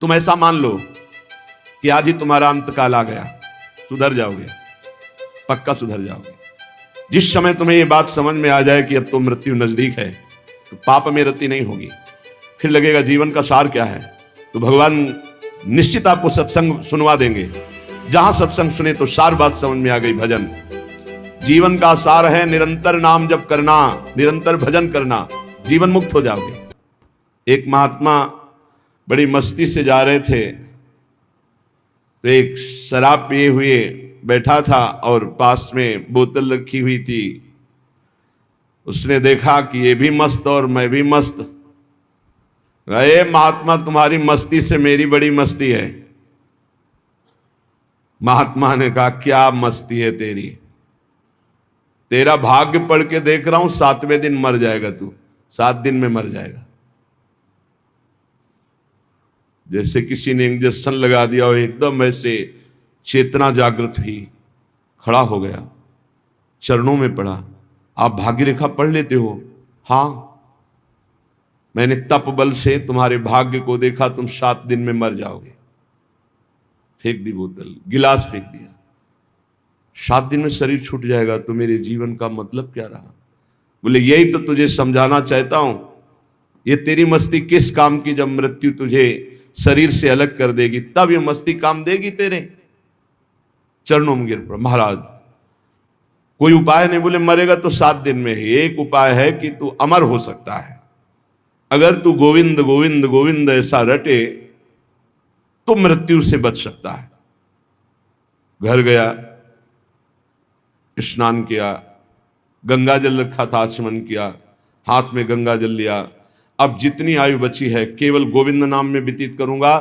तुम ऐसा मान लो कि आज ही तुम्हारा अंतकाल आ गया, सुधर जाओगे, पक्का सुधर जाओगे। जिस समय तुम्हें ये बात समझ में आ जाए कि अब तो मृत्यु नजदीक है, तो पाप में रति नहीं होगी। फिर लगेगा जीवन का सार क्या है, तो भगवान निश्चित आपको सत्संग सुनवा देंगे। जहां सत्संग सुने तो सार बात समझ में आ गई। भजन जीवन का सार है, निरंतर नाम जप करना, निरंतर भजन करना, जीवन मुक्त हो जाओगे। एक महात्मा बड़ी मस्ती से जा रहे थे, तो एक शराब पिए हुए बैठा था और पास में बोतल रखी हुई थी। उसने देखा कि ये भी मस्त और मैं भी मस्त। अरे महात्मा, तुम्हारी मस्ती से मेरी बड़ी मस्ती है। महात्मा ने कहा, क्या मस्ती है तेरी? तेरा भाग्य पढ़ के देख रहा हूं, 7वें दिन मर जाएगा तू, 7 दिन में मर जाएगा। जैसे किसी ने इंजेक्शन लगा दिया हो, एकदम ऐसे चेतना जागृत हुई, खड़ा हो गया, चरणों में पड़ा। आप भाग्य रेखा पढ़ लेते हो? हां, मैंने तप बल से तुम्हारे भाग्य को देखा, तुम 7 दिन में मर जाओगे। फेंक दी बोतल, गिलास फेंक दिया। 7 दिन में शरीर छूट जाएगा, तो मेरे जीवन का मतलब क्या रहा? बोले यही तो तुझे समझाना चाहता हूं। ये तेरी मस्ती किस काम की, जब मृत्यु तुझे शरीर से अलग कर देगी, तब ये मस्ती काम देगी तेरे। चरणों में गिर पड़ा। महाराज कोई उपाय नहीं? बोले मरेगा तो 7 दिन में ही। एक उपाय है कि तू अमर हो सकता है। अगर तू गोविंद गोविंद गोविंद ऐसा रटे तो मृत्यु से बच सकता है। घर गया, स्नान किया, गंगा जल रखा था, आचमन किया, हाथ में गंगा जल लिया। अब जितनी आयु बची है केवल गोविंद नाम में व्यतीत करूंगा,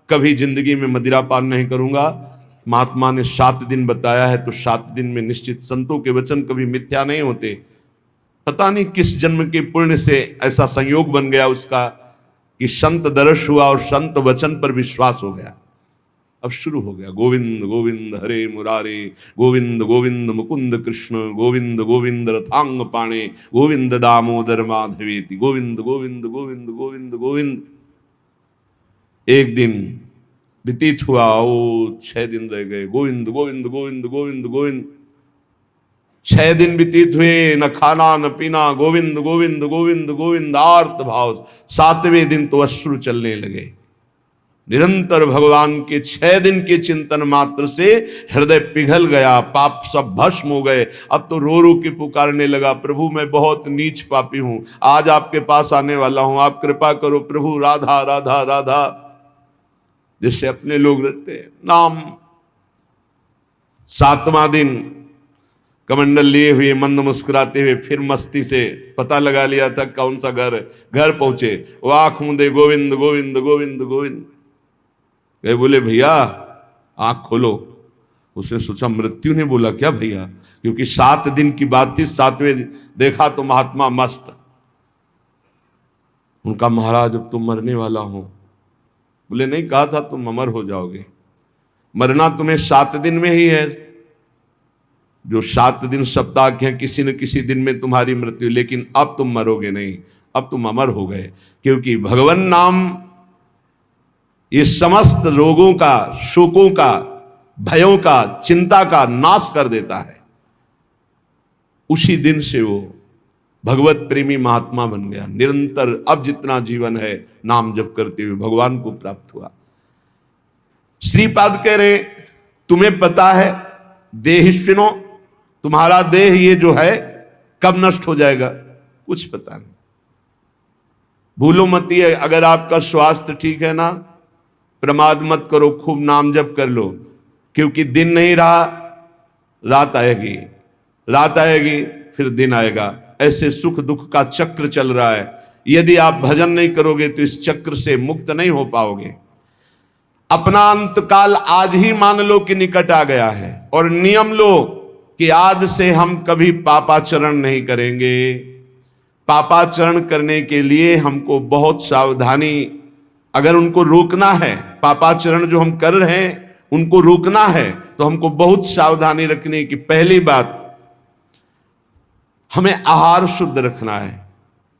कभी जिंदगी में मदिरा पान नहीं करूंगा। महात्मा ने 7 दिन बताया है, तो 7 दिन में निश्चित, संतों के वचन कभी मिथ्या नहीं होते। पता नहीं किस जन्म के पुण्य से ऐसा संयोग बन गया उसका कि संत दर्श हुआ और संत वचन पर विश्वास हो गया। अब शुरू हो गया, गोविंद गोविंद हरे मुरारे, गोविंद गोविंद मुकुंद कृष्ण, गोविंद गोविंद रथांग पाणे, गोविंद दामोदर माधवेति, गोविंद गोविंद गोविंद गोविंद गोविंद। एक दिन व्यतीत हुआ, ओ 6 दिन रह गए, गोविंद गोविंद गोविंद गोविंद गोविंद। 6 दिन व्यतीत हुए, न खाना न पीना, गोविंद गोविंद गोविंद गोविंद, आर्त भाव। 7वें दिन तो अश्रु चलने लगे। निरंतर भगवान के 6 दिन के चिंतन मात्र से हृदय पिघल गया, पाप सब भस्म हो गए। अब तो रो रो के पुकारने लगा, प्रभु मैं बहुत नीच पापी हूं, आज आपके पास आने वाला हूं, आप कृपा करो प्रभु, राधा राधा राधा, जिससे अपने लोग रहते हैं नाम। 7वां दिन कमंडल लिए हुए, मंद मुस्कुराते हुए, फिर मस्ती से पता लगा लिया था कौन सा घर पहुंचे। वो आंख मूंदे, गोविंद गोविंद गोविंद गोविंद। गए, बोले भैया आंख खोलो। उसने सोचा मृत्यु ने बोला क्या भैया, क्योंकि 7 दिन की बात थी। 7वें देखा तो महात्मा मस्त। उनका महाराज अब तुम मरने वाला हो। बोले नहीं, कहा था तुम अमर हो जाओगे, मरना तुम्हें 7 दिन में ही है। जो 7 दिन सप्ताह के हैं, किसी न किसी दिन में तुम्हारी मृत्यु, लेकिन अब तुम मरोगे नहीं, अब तुम अमर हो गए। क्योंकि भगवान नाम ये समस्त रोगों का, शोकों का, भयों का, चिंता का नाश कर देता है। उसी दिन से वो भगवत प्रेमी महात्मा बन गया। निरंतर अब जितना जीवन है नाम जप करते हुए भगवान को प्राप्त हुआ। श्रीपाद कह रहे, तुम्हें पता है देहिष्विनो, तुम्हारा देह ये जो है कब नष्ट हो जाएगा? कुछ पता नहीं। भूलो मत, है अगर आपका स्वास्थ्य ठीक है ना, प्रमाद मत करो, खूब नाम जप कर लो, क्योंकि दिन नहीं रहा, रात आएगी, रात आएगी, फिर दिन आएगा। ऐसे सुख दुख का चक्र चल रहा है। यदि आप भजन नहीं करोगे तो इस चक्र से मुक्त नहीं हो पाओगे। अपना अंतकाल आज ही मान लो कि निकट आ गया है, और नियम लो कि आज से हम कभी पापाचरण नहीं करेंगे। पापाचरण करने के लिए हमको बहुत सावधानी, अगर उनको रोकना है, पापाचरण जो हम कर रहे हैं उनको रोकना है, तो हमको बहुत सावधानी रखनी कि पहली बात, हमें आहार शुद्ध रखना है।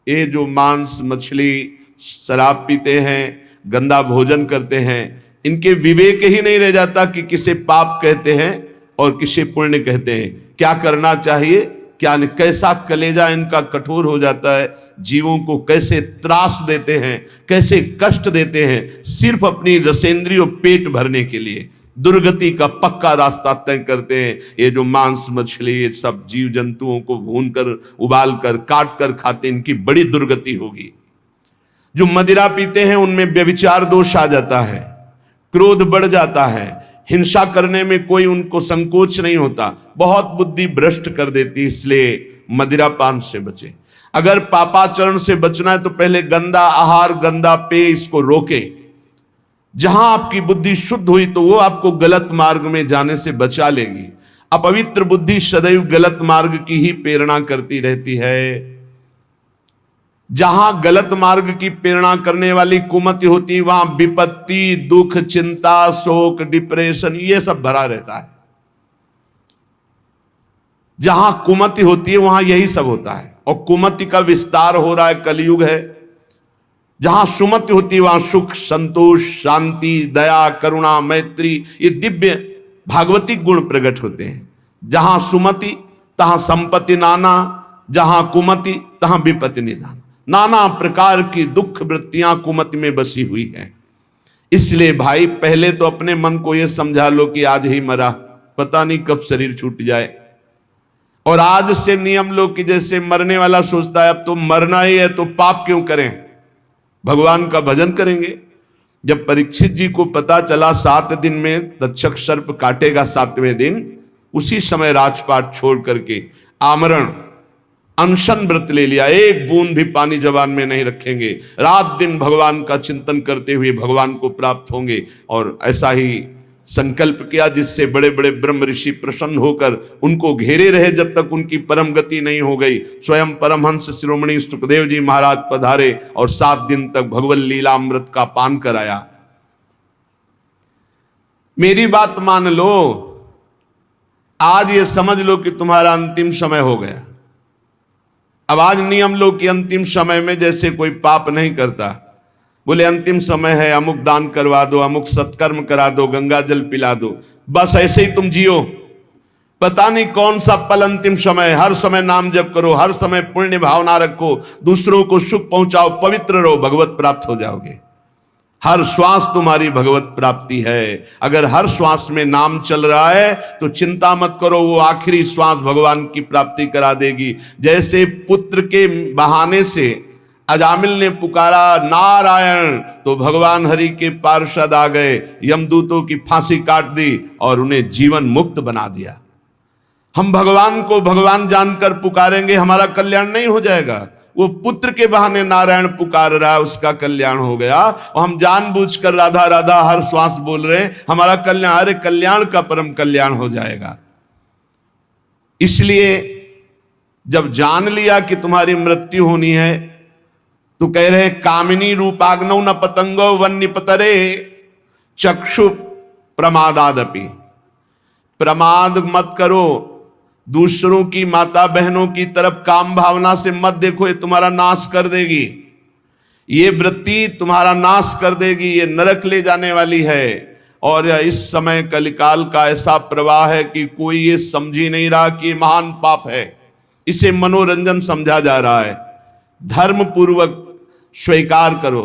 ये जो मांस मछली शराब पीते हैं, गंदा भोजन करते हैं, इनके विवेक ही नहीं रह जाता कि किसे पाप कहते हैं और किसे पुण्य कहते हैं, क्या करना चाहिए क्या नहीं। कैसा कलेजा इनका कठोर हो जाता है, जीवों को कैसे त्रास देते हैं, कैसे कष्ट देते हैं, सिर्फ अपनी रसेंद्री और पेट भरने के लिए दुर्गति का पक्का रास्ता तय करते हैं। ये जो मांस मछली ये सब जीव जंतुओं को भूनकर उबाल कर काट कर खाते, इनकी बड़ी दुर्गति होगी। जो मदिरा पीते हैं उनमें व्यभिचार दोष आ जाता है, क्रोध बढ़ जाता है, हिंसा करने में कोई उनको संकोच नहीं होता, बहुत बुद्धि भ्रष्ट कर देती। इसलिए मदिरा पान से बचे। अगर पापाचरण से बचना है तो पहले गंदा आहार गंदा पेय इसको रोके। जहां आपकी बुद्धि शुद्ध हुई तो वो आपको गलत मार्ग में जाने से बचा लेगी। अपवित्र बुद्धि सदैव गलत मार्ग की ही प्रेरणा करती रहती है। जहां गलत मार्ग की प्रेरणा करने वाली कुमति होती वहां विपत्ति, दुख, चिंता, शोक, डिप्रेशन ये सब भरा रहता है। जहां कुमति होती है वहां यही सब होता है और कुमति का विस्तार हो रहा है, कलयुग है। जहां सुमति होती है वहां सुख, संतोष, शांति, दया, करुणा, मैत्री ये दिव्य भागवतिक गुण प्रकट होते हैं। जहां सुमति तहां संपत्ति नाना, जहां कुमति तहां विपत्ति निदान। नाना प्रकार की दुख वृत्तियां कुमति में बसी हुई हैं। इसलिए भाई पहले तो अपने मन को यह समझा लो कि आज ही मरा, पता नहीं कब शरीर छूट जाए। और आज से नियम लो कि जैसे मरने वाला सोचता है अब तो मरना ही है तो पाप क्यों करें, भगवान का भजन करेंगे। जब परीक्षित जी को पता चला 7 दिन में तक्षक सर्प काटेगा 7वें दिन, उसी समय राजपाट छोड़ करके आमरण अनशन व्रत ले लिया। एक बूंद भी पानी जबान में नहीं रखेंगे, रात दिन भगवान का चिंतन करते हुए भगवान को प्राप्त होंगे। और ऐसा ही संकल्प किया जिससे बड़े बड़े ब्रह्म ऋषि प्रसन्न होकर उनको घेरे रहे जब तक उनकी परम गति नहीं हो गई। स्वयं परमहंस शिरोमणि सुखदेव जी महाराज पधारे और 7 दिन तक भगवत लीलामृत का पान कराया। मेरी बात मान लो, आज ये समझ लो कि तुम्हारा अंतिम समय हो गया। अब आज नियम लो कि अंतिम समय में जैसे कोई पाप नहीं करता, बोले अंतिम समय है, अमुक दान करवा दो, अमुक सत्कर्म करा दो, गंगा जल पिला दो, बस ऐसे ही तुम जियो। पता नहीं कौन सा पल अंतिम समय। हर समय नाम जप करो, हर समय पुण्य भावना रखो, दूसरों को सुख पहुंचाओ, पवित्र रहो, भगवत प्राप्त हो जाओगे। हर श्वास तुम्हारी भगवत प्राप्ति है। अगर हर श्वास में नाम चल रहा है तो चिंता मत करो, वो आखिरी श्वास भगवान की प्राप्ति करा देगी। जैसे पुत्र के बहाने से अजामिल ने पुकारा नारायण तो भगवान हरि के पार्षद आ गए, यमदूतों की फांसी काट दी और उन्हें जीवन मुक्त बना दिया। हम भगवान को भगवान जानकर पुकारेंगे, हमारा कल्याण नहीं हो जाएगा। वो पुत्र के बहाने नारायण पुकार रहा है, उसका कल्याण हो गया। और हम जानबूझकर राधा राधा हर श्वास बोल रहे हैं, हमारा कल्याण, अरे कल्याण का परम कल्याण हो जाएगा। इसलिए जब जान लिया कि तुम्हारी मृत्यु होनी है तो कह रहे कामिनी रूपाग्नौ न पतंगो वन्य पतरे चक्षु प्रमादादपि। प्रमाद मत करो, दूसरों की माता बहनों की तरफ काम भावना से मत देखो, ये तुम्हारा नाश कर देगी। ये वृत्ति तुम्हारा नाश कर देगी, ये नरक ले जाने वाली है। और इस समय कलिकाल का ऐसा प्रवाह है कि कोई ये समझ ही नहीं रहा कि महान पाप है, इसे मनोरंजन समझा जा रहा है। धर्म पूर्वक स्वीकार करो।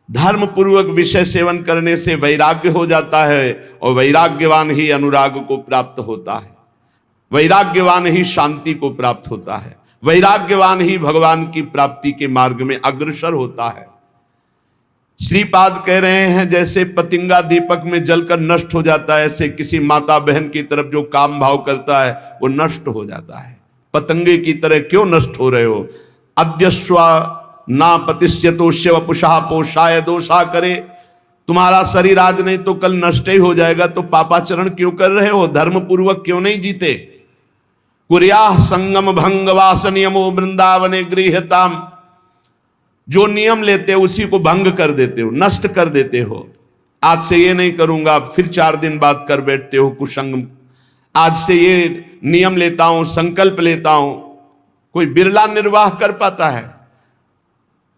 धर्म पूर्वक विषय सेवन करने से वैराग्य हो जाता है और वैराग्यवान ही अनुराग को प्राप्त होता है, वैराग्यवान ही शांति को प्राप्त होता है, वैराग्यवान ही भगवान की प्राप्ति के मार्ग में अग्रसर होता है। श्रीपाद कह रहे हैं जैसे पतिंगा दीपक में जलकर नष्ट हो जाता है, ऐसे किसी माता बहन की तरफ जो काम भाव करता है वो नष्ट हो जाता है। पतंगे की तरह क्यों नष्ट हो रहे हो? अद्यस्वा ना पतिष्यतो शिव पुषा पोषाय दोषा करे। तुम्हारा शरीर आज नहीं तो कल नष्ट ही हो जाएगा, तो पापाचरण क्यों कर रहे हो? धर्म पूर्वक क्यों नहीं जीते? कुर्याः संगम भंग वास नियमो वृंदावने गृह्यताम। जो नियम लेते हो उसी को भंग कर देते हो, नष्ट कर देते हो। आज से ये नहीं करूंगा, फिर 4 दिन बाद कर बैठते हो कुसंग। आज से ये नियम लेता हूं, संकल्प लेता हूं। कोई बिरला निर्वाह कर पाता है,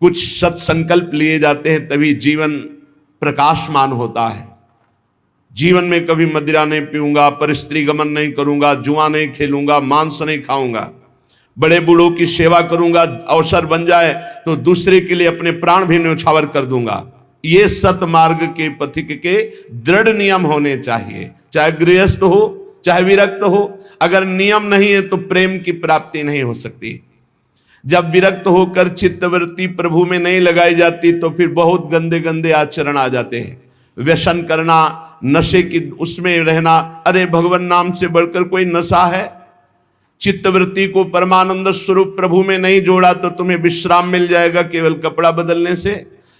कुछ सत्संकल्प लिए जाते हैं तभी जीवन प्रकाशमान होता है। जीवन में कभी मदिरा नहीं पीऊंगा, परस्त्री गमन नहीं करूंगा, जुआ नहीं खेलूंगा, मांस नहीं खाऊंगा, बड़े बूढ़ों की सेवा करूंगा, अवसर बन जाए तो दूसरे के लिए अपने प्राण भी न्यौछावर कर दूंगा। ये सतमार्ग के पथिक के दृढ़ नियम होने चाहिए, चाहे गृहस्थ हो चाहे विरक्त हो। अगर नियम नहीं है तो प्रेम की प्राप्ति नहीं हो सकती। जब विरक्त होकर चित्तवृत्ति प्रभु में नहीं लगाई जाती तो फिर बहुत गंदे गंदे आचरण आ जाते हैं। व्यसन करना, नशे की उसमें रहना, अरे भगवान नाम से बढ़कर कोई नशा है? चित्तवृत्ति को परमानंद स्वरूप प्रभु में नहीं जोड़ा तो तुम्हें विश्राम मिल जाएगा केवल कपड़ा बदलने से,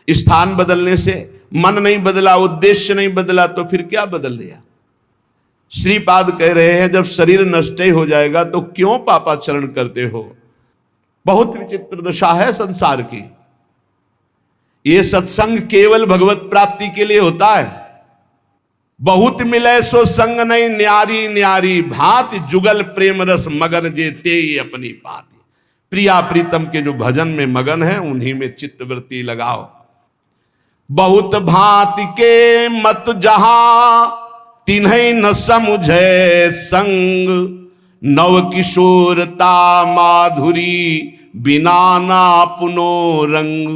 स्थान बदलने से। मन नहीं बदला, उद्देश्य नहीं बदला तो फिर क्या बदल दिया? श्रीपाद कह रहे हैं जब शरीर नष्ट हो जाएगा तो क्यों पापाचरण करते हो? बहुत विचित्र दशा है संसार की। ये सत्संग केवल भगवत प्राप्ति के लिए होता है। बहुत मिले सो संग नहीं, न्यारी न्यारी भांति, जुगल प्रेम रस मगन जे ते अपनी पाती। प्रिया प्रीतम के जो भजन में मगन है उन्हीं में चित्तवृत्ति लगाओ। बहुत भांति के मत जहां, तिन्हीं न समुझे संग, नव किशोरता माधुरी, बिना ना पुनो रंग।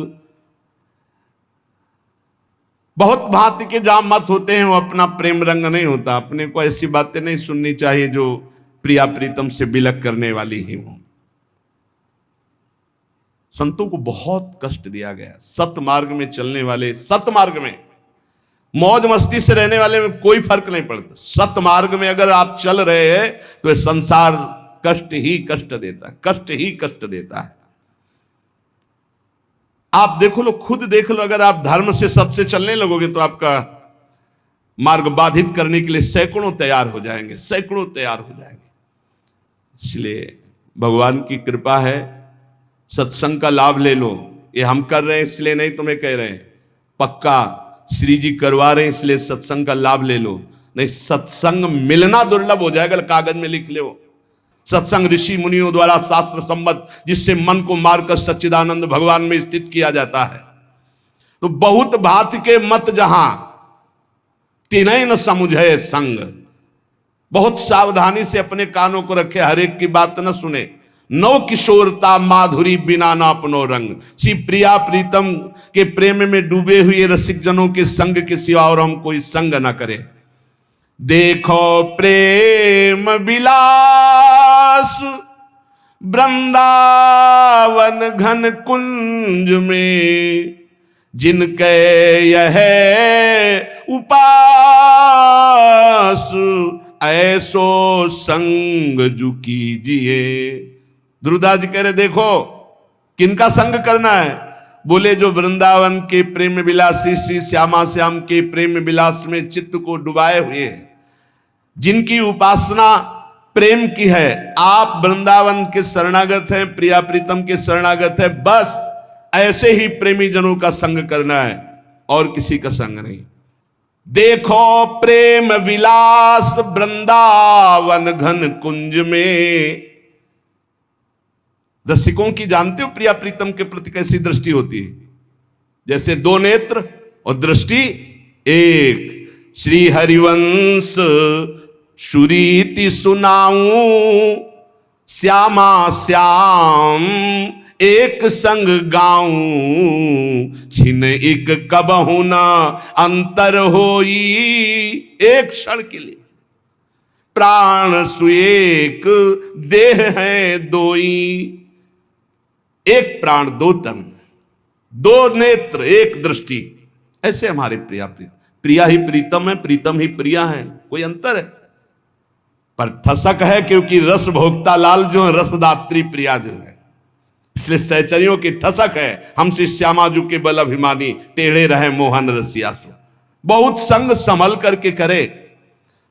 बहुत भांति के जहां मत होते हैं वो अपना प्रेम रंग नहीं होता। अपने को ऐसी बातें नहीं सुननी चाहिए जो प्रिया प्रीतम से बिलक करने वाली ही हो। संतों को बहुत कष्ट दिया गया। सतमार्ग में चलने वाले, सतमार्ग में मौज मस्ती से रहने वाले में कोई फर्क नहीं पड़ता। सतमार्ग में अगर आप चल रहे हैं तो संसार कष्ट ही कष्ट देता है, कष्ट ही कष्ट देता है। आप देखो लो, खुद देख लो, अगर आप धर्म से सत से चलने लगोगे तो आपका मार्ग बाधित करने के लिए सैकड़ों तैयार हो जाएंगे, सैकड़ों तैयार हो जाएंगे। इसलिए भगवान की कृपा है, सत्संग का लाभ ले लो। ये हम कर रहे हैं इसलिए नहीं तुम्हें कह रहे हैं, पक्का श्री जी करवा रहे हैं इसलिए सत्संग का लाभ ले लो। नहीं, सत्संग मिलना दुर्लभ हो जाएगा, कागज में लिख लो। सत्संग ऋषि मुनियों द्वारा शास्त्र सम्मत, जिससे मन को मारकर सच्चिदानंद भगवान में स्थित किया जाता है। तो बहुत भांति के मत जहां, तिन्हीं न समुझे संग। बहुत सावधानी से अपने कानों को रखे, हर एक की बात न सुने। नौ किशोरता माधुरी, बिना ना अपनो रंग। श्री प्रिया प्रीतम के प्रेम में डूबे हुए रसिक जनों के संग के सिवा और हम कोई संग न करें। देखो प्रेम विलास वृंदावन घन कुंज में, जिनके यह उपास ऐसो संग जु कीजिए। ध्रुवदास जी कह रहे देखो किनका संग करना है? बोले जो वृंदावन के प्रेम विलासी श्री श्यामा श्याम के प्रेम विलास में चित्त को डुबाए हुए हैं, जिनकी उपासना प्रेम की है। आप वृंदावन के शरणागत हैं, प्रिया प्रीतम के शरणागत हैं, बस ऐसे ही प्रेमी जनों का संग करना है और किसी का संग नहीं। देखो प्रेम विलास वृंदावन घन कुंज में। रसिकों की जानते हो प्रिया प्रीतम के प्रति कैसी दृष्टि होती है? जैसे दो नेत्र और दृष्टि एक। श्री हरिवंश सुरीति सुनाऊं, श्यामा श्याम एक संग गाऊं, छिन एक कबहु न अंतर होई। एक क्षण के लिए प्राण सुएक, देह है दोई। एक प्राण दो तन, दो नेत्र एक दृष्टि। ऐसे हमारे प्रिया प्रीतम, प्रिया ही प्रीतम है, प्रीतम ही प्रिया है, कोई अंतर है? पर ठसक है क्योंकि रस भोक्ता लाल जो है, रसदात्री प्रिया जो है, इसलिए सहचरियों की ठसक है। हमसे श्यामा जू के बल अभिमानी, टेढ़े रहे मोहन रसियासु। बहुत संग संभल करके करे।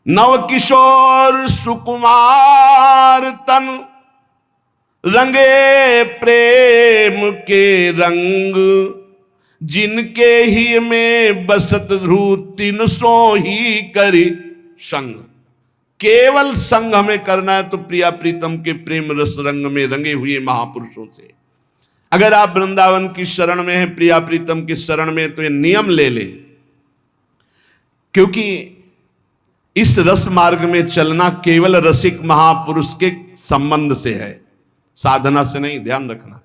नव किशोर सुकुमार तन, रंगे प्रेम के रंग, जिनके ही में बसत ध्रुव तीन सो ही करी संग। केवल संग हमें करना है तो प्रिया प्रीतम के प्रेम रस रंग में रंगे हुए महापुरुषों से। अगर आप वृंदावन की शरण में हैं, प्रिया प्रीतम की शरण में, तो ये नियम ले ले, क्योंकि इस रस मार्ग में चलना केवल रसिक महापुरुष के संबंध से है, साधना से नहीं, ध्यान रखना।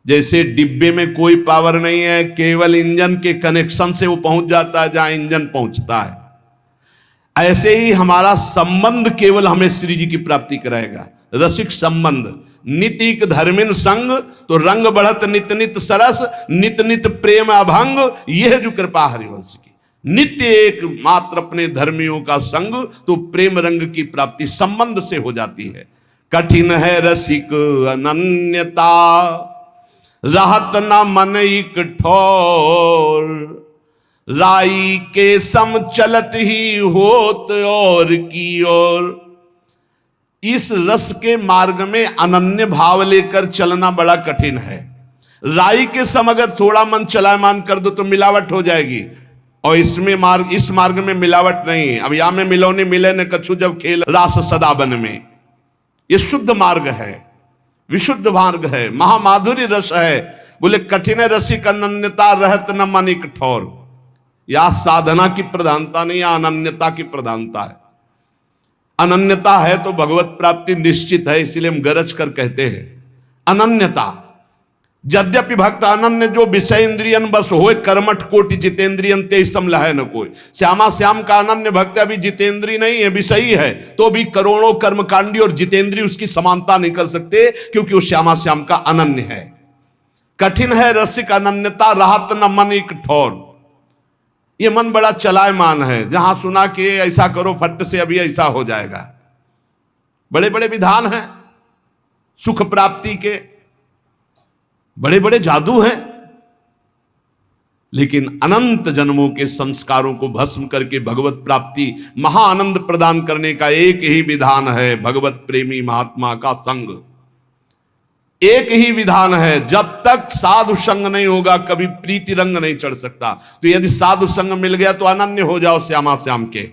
जैसे डिब्बे में कोई पावर नहीं है, केवल इंजन के कनेक्शन से वो पहुंच जाता है जहां इंजन पहुंचता है, ऐसे ही हमारा संबंध केवल हमें श्री जी की प्राप्ति कराएगा। रसिक संबंध, नितिक धर्मिन संग, तो रंग बढ़त नित नित सरस, नित नित प्रेम अभंग, यह जो कृपा हरिवंश की। नित्य एक मात्र अपने धर्मियों का संग, तो प्रेम रंग की प्राप्ति संबंध से हो जाती है। कठिन है रसिक अनन्यता, रहत न मन एक ठोर, राई के सम चलत ही होत और की ओर। इस रस के मार्ग में अनन्य भाव लेकर चलना बड़ा कठिन है। राई के सम अगर थोड़ा मन चलायमान कर दो तो मिलावट हो जाएगी, और इस मार्ग में मिलावट नहीं। अब या में मिलौनी मिले न कछु जब खेल रास सदा बन में। ये शुद्ध मार्ग है, विशुद्ध मार्ग है, महामाधुरी रस है। बोले कठिन रसिक अनन्यता, रहत न मन एक ठोर। या साधना की प्रधानता नहीं, या अनन्यता की प्रधानता है। अनन्यता है तो भगवत प्राप्ति निश्चित है, इसलिए हम गरज कर कहते हैं अनन्यता। यद्यपि भक्त अनन्य जो विषय इंद्रियन बस होए, कर्मठ कोटि जितेंद्रियन ते सम लहै न कोई। श्यामा श्याम का अनन्य भक्त अभी जितेंद्री नहीं है, विषयी है, तो भी करोड़ों कर्मकांडी और जितेंद्री उसकी समानता नहीं कर सकते, क्योंकि वो श्यामा श्याम का अनन्य है। कठिन है रसिक अनन्यता, राहत न मन एक ठोर। ये मन बड़ा चलायमान है, जहां सुना कि ऐसा करो फट से अभी ऐसा हो जाएगा। बड़े बड़े विधान हैं सुख प्राप्ति के, बड़े बड़े जादू हैं, लेकिन अनंत जन्मों के संस्कारों को भस्म करके भगवत प्राप्ति महाआनंद प्रदान करने का एक ही विधान है, भगवत प्रेमी महात्मा का संग। एक ही विधान है, जब तक साधु संग नहीं होगा कभी प्रीति रंग नहीं चढ़ सकता। तो यदि साधु संग मिल गया तो अनन्य हो जाओ श्यामा श्याम के,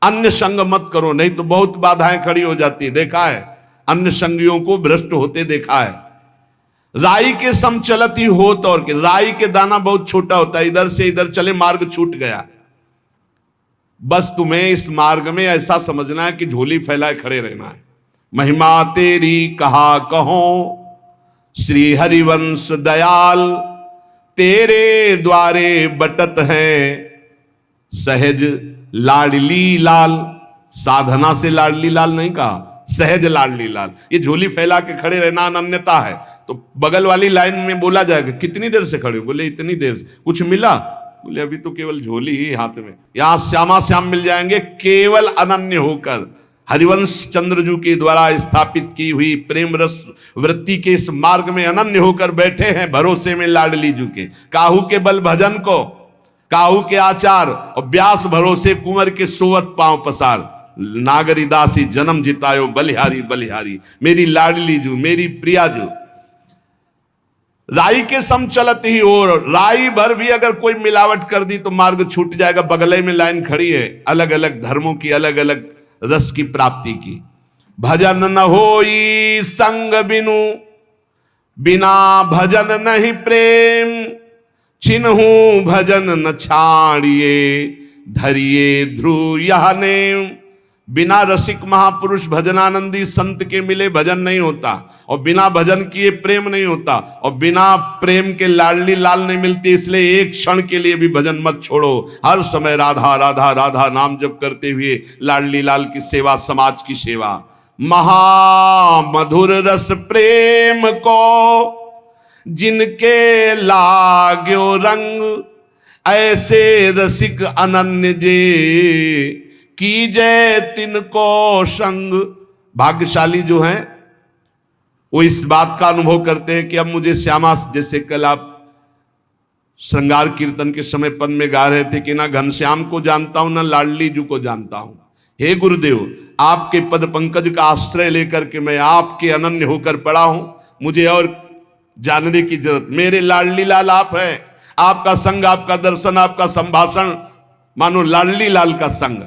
अन्य संग मत करो, नहीं तो बहुत बाधाएं खड़ी हो जाती है। देखा है अन्य संगियों को भ्रष्ट होते देखा है। राई के सम चलती होत और के, राई के दाना बहुत छोटा होता है, इधर से इधर चले मार्ग छूट गया। बस तुम्हें इस मार्ग में ऐसा समझना है कि झोली फैलाए खड़े रहना है। महिमा तेरी कहा कहो श्री हरिवंश दयाल, तेरे द्वारे बटत है सहज लाडली लाल। साधना से लाडली लाल नहीं कहा, सहज लाडली लाल। ये झोली फैला के खड़े रहना अनन्यता है। तो बगल वाली लाइन में बोला जाएगा कितनी देर से खड़े हो, बोले इतनी देर से। कुछ मिला, बोले अभी तो केवल झोली ही हाथ में। यहां श्यामा श्याम मिल जाएंगे केवल अनन्य होकर। हरिवंश चंद्रजू के द्वारा स्थापित की हुई प्रेम रस वृत्ति के इस मार्ग में अनन्य होकर बैठे हैं, भरोसे में लाडली जू के। काहू के बल भजन को, काहू के आचार, और व्यास भरोसे कुंवर के सोवत पांव पसार। नागरी दासी जन्म जितायो बलिहारी बलिहारी, मेरी लाडली जू मेरी प्रिया जू। राई के सम चलत ही, और राई भर भी अगर कोई मिलावट कर दी तो मार्ग छूट जाएगा। बगले में लाइन खड़ी है, अलग अलग धर्मों की, अलग अलग रस की प्राप्ति की। भजन न होई संग बिनु, बिना भजन नहीं प्रेम। छिन्हू भजन न छाड़िए, धरिए ध्रुव यह नेम। बिना रसिक महापुरुष भजनानंदी संत के मिले भजन नहीं होता, और बिना भजन किए प्रेम नहीं होता, और बिना प्रेम के लाडली लाल नहीं मिलती। इसलिए एक क्षण के लिए भी भजन मत छोड़ो, हर समय राधा राधा राधा नाम जप करते हुए लाडली लाल की सेवा, समाज की सेवा। महामधुर रस प्रेम को जिनके लाग्यो रंग, ऐसे रसिक अनन्य जे कीजय तिनको संग। भाग्यशाली जो हैं वो इस बात का अनुभव करते हैं कि अब मुझे श्यामा, जैसे कल आप श्रृंगार कीर्तन के समय पद में गा रहे थे कि ना घनश्याम को जानता हूं ना लाडली जू को जानता हूं। हे गुरुदेव, आपके पद पंकज का आश्रय लेकर के मैं आपके अनन्य होकर पड़ा हूं, मुझे और जानने की जरूरत। मेरे लाडली लाल आप हैं, आपका संग, आपका दर्शन, आपका संभाषण मानो लाडली लाल का संग।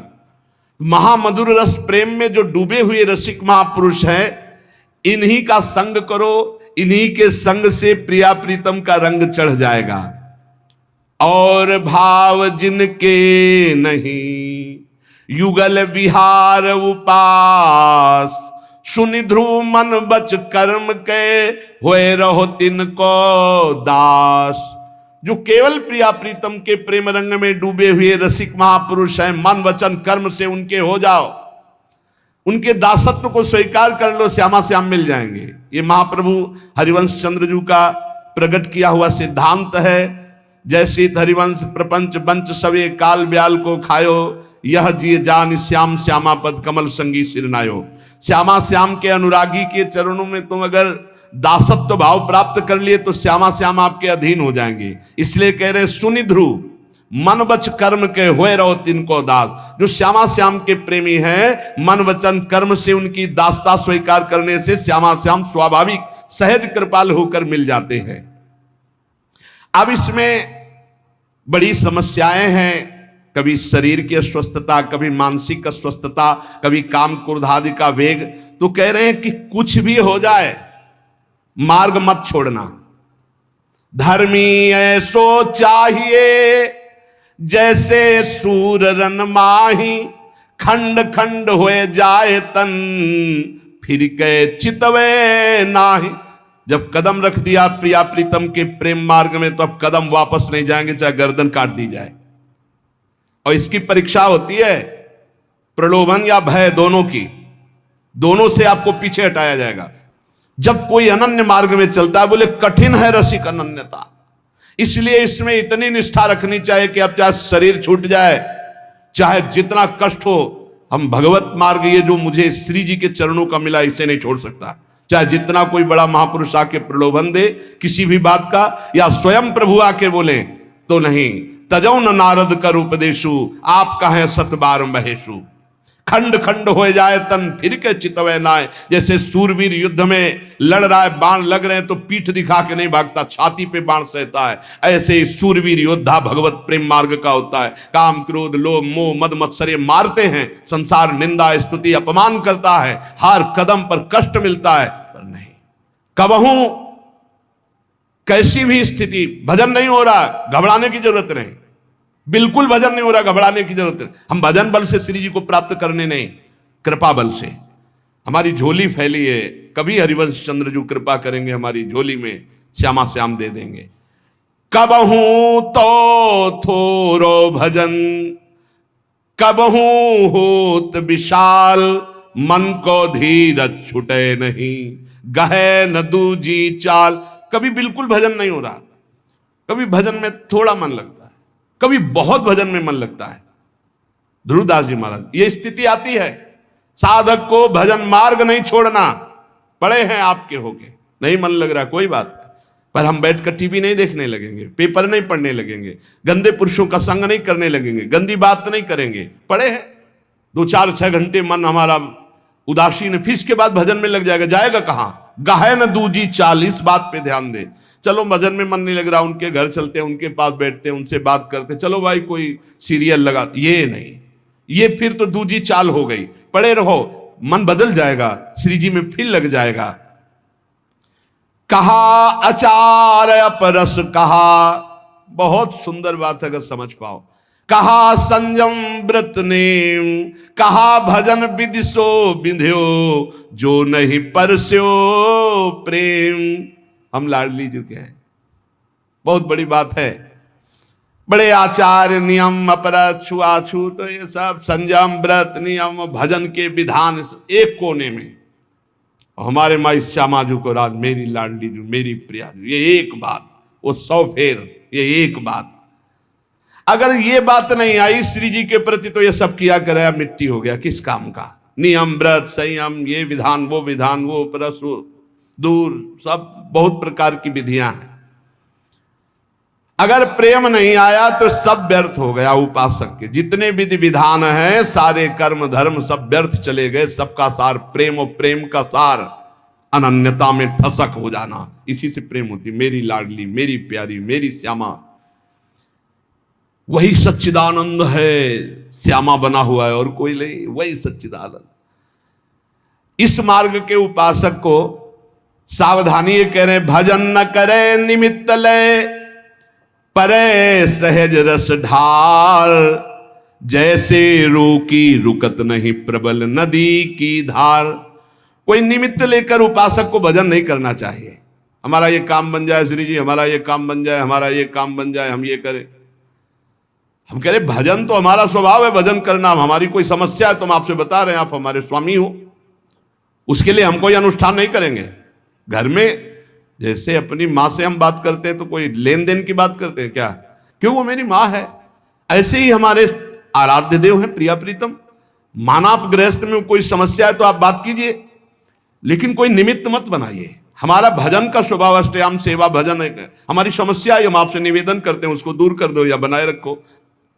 महामधुर रस प्रेम में जो डूबे हुए रसिक महापुरुष हैं, इन्हीं का संग करो, इन्हीं के संग से प्रिया प्रीतम का रंग चढ़ जाएगा। और भाव जिनके नहीं युगल विहार उपास, सुनि ध्रुव मन बच कर्म के होए रहो तिनको दास। जो केवल प्रिया प्रीतम के प्रेम रंग में डूबे हुए रसिक महापुरुष हैं, मन वचन कर्म से उनके हो जाओ, उनके दासत्व को स्वीकार कर लो, श्यामा श्याम मिल जाएंगे। ये महाप्रभु हरिवंश चंद्रजू का प्रकट किया हुआ सिद्धांत है। जैसे हरिवंश प्रपंच बंच सवे काल ब्याल को खायो, यह जिय जान श्याम श्यामा पद कमल संगी सिरनायो। श्यामा श्याम के अनुरागी के चरणों में तुम अगर दासत्व भाव प्राप्त कर लिए तो श्यामा श्याम आपके अधीन हो जाएंगे। इसलिए कह रहे सुनि ध्रुव मन वच कर्म के होए रहो तिनको दास। जो श्यामा श्याम के प्रेमी हैं, मन वचन कर्म से उनकी दासता स्वीकार करने से श्यामा श्याम स्वाभाविक सहज कृपाल होकर मिल जाते हैं। अब इसमें बड़ी समस्याएं हैं, कभी शरीर की अस्वस्थता, कभी मानसिक अस्वस्थता, कभी काम क्रोध आदि का वेग। तो कह रहे हैं कि कुछ भी हो जाए मार्ग मत छोड़ना। धर्मी ऐसो चाहिए जैसे सूर रन माही, खंड खंड होए जाए तन फिर के चितवे नाही। जब कदम रख दिया प्रिया प्रीतम के प्रेम मार्ग में तो अब कदम वापस नहीं जाएंगे, चाहे गर्दन काट दी जाए। और इसकी परीक्षा होती है प्रलोभन या भय, दोनों की, दोनों से आपको पीछे हटाया जाएगा। जब कोई अनन्य मार्ग में चलता है, बोले कठिन है रसिक अनन्यता, इसलिए इसमें इतनी निष्ठा रखनी चाहिए कि अब चाहे शरीर छूट जाए, चाहे जितना कष्ट हो, हम भगवत मार्ग ये जो मुझे श्री जी के चरणों का मिला इसे नहीं छोड़ सकता। चाहे जितना कोई बड़ा महापुरुष आके प्रलोभन दे किसी भी बात का, या स्वयं प्रभु आके बोले तो नहीं। तजौ न नारद कर उपदेशु, आप कहें सतबार महेशु। खंड खंड हो जाए तन फिर के चितवे नाय। जैसे सूरवीर युद्ध में लड़ रहा है, बाण लग रहे हैं तो पीठ दिखा के नहीं भागता, छाती पे बाण सहता है। ऐसे ही सूरवीर योद्धा भगवत प्रेम मार्ग का होता है। काम क्रोध लोभ मोह मद मत्सर्य मारते हैं, संसार निंदा स्तुति अपमान करता है, हर कदम पर कष्ट मिलता है, पर नहीं कबहू कैसी भी स्थिति भजन नहीं हो रहा, घबराने की जरूरत नहीं, बिल्कुल भजन नहीं हो रहा, घबराने की जरूरत नहीं। हम भजन बल से श्री जी को प्राप्त करने नहीं, कृपा बल से। हमारी झोली फैली है, कभी हरिवंश चंद्रजू कृपा करेंगे, हमारी झोली में श्यामा श्याम दे देंगे। कबहू तो थोरो भजन कबहू होत विशाल, मन को धीरज छुटे नहीं गहे न दूजी चाल। कभी बिल्कुल भजन नहीं हो रहा, कभी भजन में थोड़ा मन लगता है, कभी बहुत भजन में मन लगता है। ध्रुवदास जी महाराज, ये स्थिति आती है। साधक को भजन मार्ग नहीं छोड़ना। पड़े हैं आपके होके, नहीं मन लग रहा कोई बात, पर हम बैठकर टीवी नहीं देखने लगेंगे, पेपर नहीं पढ़ने लगेंगे, गंदे पुरुषों का संग नहीं करने लगेंगे, गंदी बात नहीं करेंगे। पड़े हैं 2-4-6 घंटे मन हमारा उदासीन है, फिर इसके बाद भजन में लग जाएगा। जाएगा कहां? गाहे न दूजी चाल। इस बात पे ध्यान दे। चलो भजन में मन नहीं लग रहा, उनके घर चलते हैं, उनके पास बैठते हैं, उनसे बात करते, चलो भाई कोई सीरियल लगा, ये नहीं, ये फिर तो दूजी चाल हो गई। पड़े रहो, मन बदल जाएगा, श्री जी में फिर लग जाएगा। कहा आचार अपरस कहा, बहुत सुंदर बात है अगर समझ पाओ। कहा संयम व्रत नेम, कहा भजन विदिशो विंध्यो, जो नहीं परस्यो प्रेम। हम लाडली जी के हैं, बहुत बड़ी बात है। बड़े आचार नियम अपराध छुआछूत, तो ये सब संयम व्रत नियम भजन के विधान एक कोने में। हमारे माई श्यामा जी को राज, मेरी लाडली जी, मेरी प्रिया जी, ये एक बात, वो 100 फेर, ये एक बात। अगर ये बात नहीं आई श्री जी के प्रति तो ये सब किया कराया मिट्टी हो गया, किस काम का? नियम व्रत संयम, ये विधान वो परसु दूर, सब बहुत प्रकार की विधियां हैं। अगर प्रेम नहीं आया तो सब व्यर्थ हो गया। उपासक के जितने विधि विधान हैं, सारे कर्म धर्म सब व्यर्थ चले गए। सबका सार प्रेम, और प्रेम का सार अनन्यता में ठसक हो जाना। इसी से प्रेम होती। मेरी लाडली, मेरी प्यारी, मेरी श्यामा, वही सच्चिदानंद है, श्यामा बना हुआ है और कोई नहीं, वही सच्चिदानंद। इस मार्ग के उपासक को सावधानी ये कह रहे भजन न करे निमित्त लय, परे सहज रस ढार, जैसे रोकी रुकत नहीं प्रबल नदी की धार। कोई निमित्त लेकर उपासक को भजन नहीं करना चाहिए। हमारा ये काम बन जाए श्री जी, हमारा ये काम बन जाए, हमारा ये काम बन जाए, हम ये करें। हम कह रहे भजन तो हमारा स्वभाव है भजन करना। हमारी कोई समस्या है तो हम आपसे बता रहे हैं, आप हमारे स्वामी हो, उसके लिए हम कोई अनुष्ठान नहीं करेंगे। घर में जैसे अपनी माँ से हम बात करते हैं तो कोई लेन देन की बात करते हैं क्या? क्यों, वो मेरी माँ है। ऐसे ही हमारे आराध्य देव हैं प्रिया प्रीतम। मानव गृहस्थ में कोई समस्या है तो आप बात कीजिए, लेकिन कोई निमित्त मत बनाइए। हमारा भजन का स्वभाव अष्टयाम सेवा भजन है। हमारी समस्या है, हम आपसे निवेदन करते हैं उसको दूर कर दो या बनाए रखो।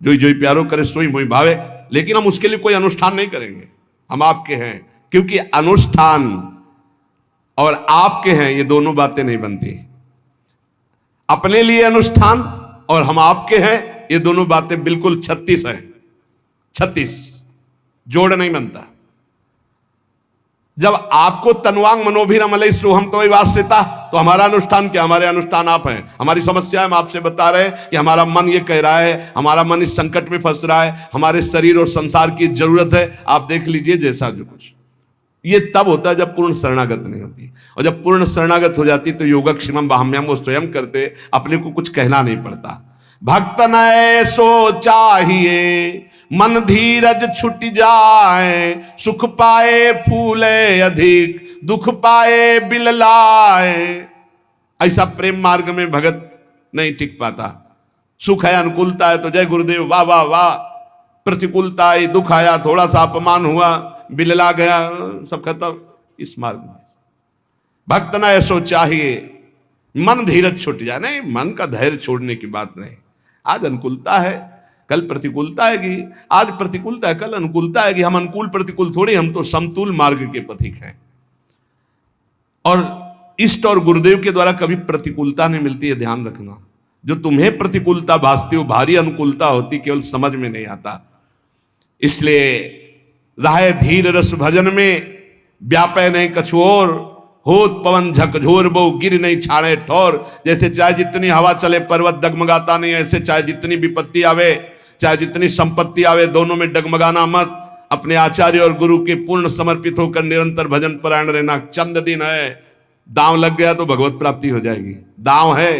जो जो प्यारो करे सोई मोई भावे, लेकिन हम उसके लिए कोई अनुष्ठान नहीं करेंगे। हम आपके हैं, क्योंकि अनुष्ठान और आपके हैं ये दोनों बातें नहीं बनती। अपने लिए अनुष्ठान और हम आपके हैं ये दोनों बातें बिल्कुल 36 है। 36 जोड़ नहीं बनता। जब आपको तनवांग मनोभिरमलय सोहम तो वास्यता, तो हमारा अनुष्ठान क्या? हमारे अनुष्ठान आप हैं। हमारी समस्या हम आपसे बता रहे हैं कि हमारा मन ये कह रहा है, हमारा मन इस संकट में फंस रहा है, हमारे शरीर और संसार की जरूरत है, आप देख लीजिए जैसा जो कुछ। ये तब होता है जब पूर्ण शरणागत नहीं होती, और जब पूर्ण शरणागत हो जाती तो योगक्षेमम बाह्म्यम वो स्वयं करते, अपने को कुछ कहना नहीं पड़ता। भक्त न सो चाहिए मन धीरज छुट जाए, सुख पाए फूले अधिक दुख पाए बिललाए। ऐसा प्रेम मार्ग में भगत नहीं टिक पाता। सुख है, अनुकूलता है तो जय गुरुदेव वाह वाह वाह, प्रतिकूलता आई, दुख आया, थोड़ा सा अपमान हुआ, बिलला गया, सब खत्म। इस मार्ग में भक्त न ऐसो चाहिए मन धीरज छुट जाए। नहीं, मन का धैर्य छोड़ने की बात नहीं। आज अनुकूलता है, कल प्रतिकूलता आएगी। आज प्रतिकूलता है, कल अनुकूलता आएगी। हम अनुकूल प्रतिकूल थोड़ी, हम तो समतुल मार्ग के पथिक हैं। और इष्ट और गुरुदेव के द्वारा कभी प्रतिकूलता नहीं मिलती है, ध्यान रखना। जो तुम्हें प्रतिकूलता भासती हो, भारी अनुकूलता होती, केवल समझ में नहीं आता। इसलिए राहे धीर रस भजन में व्यापे नहीं कछु और, होत पवन झकझोर बहु गिर नहीं छाड़े ठोर। जैसे चाहे जितनी हवा चले पर्वत डगमगाता नहीं, ऐसे चाहे जितनी विपत्ति आवे, चाहे जितनी संपत्ति आवे, दोनों में डगमगाना मत। अपने आचार्य और गुरु के पूर्ण समर्पित होकर निरंतर भजन परायण रहना। चंद दिन है, दांव लग गया तो भगवत प्राप्ति हो जाएगी। दांव है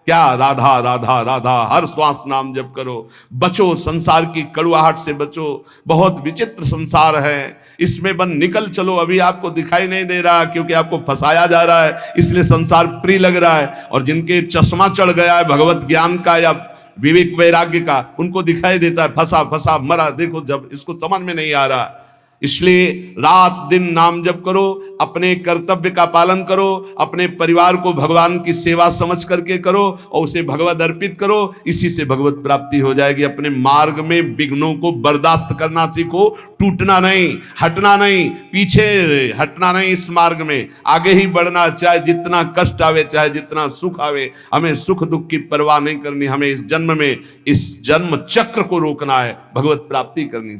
क्या? राधा राधा राधा, हर श्वास नाम जप करो। बचो संसार की कड़ुआहट से बचो, बहुत विचित्र संसार है, इसमें बन निकल चलो। अभी आपको दिखाई नहीं दे रहा क्योंकि आपको फंसाया जा रहा है, इसलिए संसार प्रिय लग रहा है। और जिनके चश्मा चढ़ गया है भगवत ज्ञान का या विवेक वैराग्य का, उनको दिखाई देता है फंसा फंसा मरा। देखो, जब इसको समझ में नहीं आ रहा, इसलिए रात दिन नाम जप करो, अपने कर्तव्य का पालन करो, अपने परिवार को भगवान की सेवा समझ करके करो और उसे भगवत अर्पित करो। इसी से भगवत प्राप्ति हो जाएगी। अपने मार्ग में विघ्नों को बर्दाश्त करना सीखो, टूटना नहीं, हटना नहीं, पीछे हटना नहीं। इस मार्ग में आगे ही बढ़ना, चाहे जितना कष्ट आवे, चाहे जितना सुख आवे। हमें सुख दुख की परवाह नहीं करनी। हमें इस जन्म में, इस जन्म चक्र को रोकना है, भगवत प्राप्ति करनी।